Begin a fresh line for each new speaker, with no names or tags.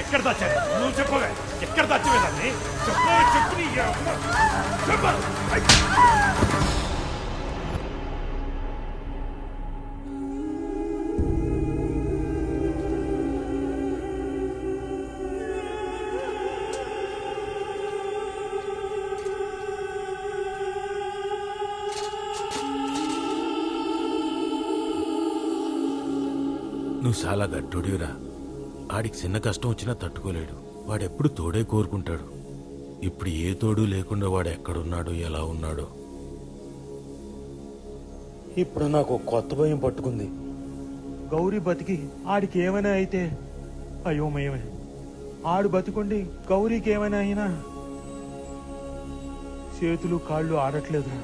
ఎక్కడ దాచారు? నువ్వు చెప్పవే, ఎక్కడ దాచివేదాన్ని? చెప్పవే, చెప్పు నీ అమ్మ. చెప్పు.
నువ్వు చాలా గట్టుడిరా. ఆడికి చిన్న కష్టం వచ్చినా తట్టుకోలేడు. వాడెప్పుడు తోడే కోరుకుంటాడు. ఇప్పుడు ఏ తోడు లేకుండా వాడు ఎక్కడున్నాడో ఎలా ఉన్నాడో.
ఇప్పుడు నాకు కొత్త భయం పట్టుకుంది. గౌరీ బతికి ఆడికి ఏమైనా అయితే అయోమయమే. ఆడు బతికుండి గౌరీకి ఏమైనా అయినా చేతులు కాళ్ళు ఆడట్లేదురా.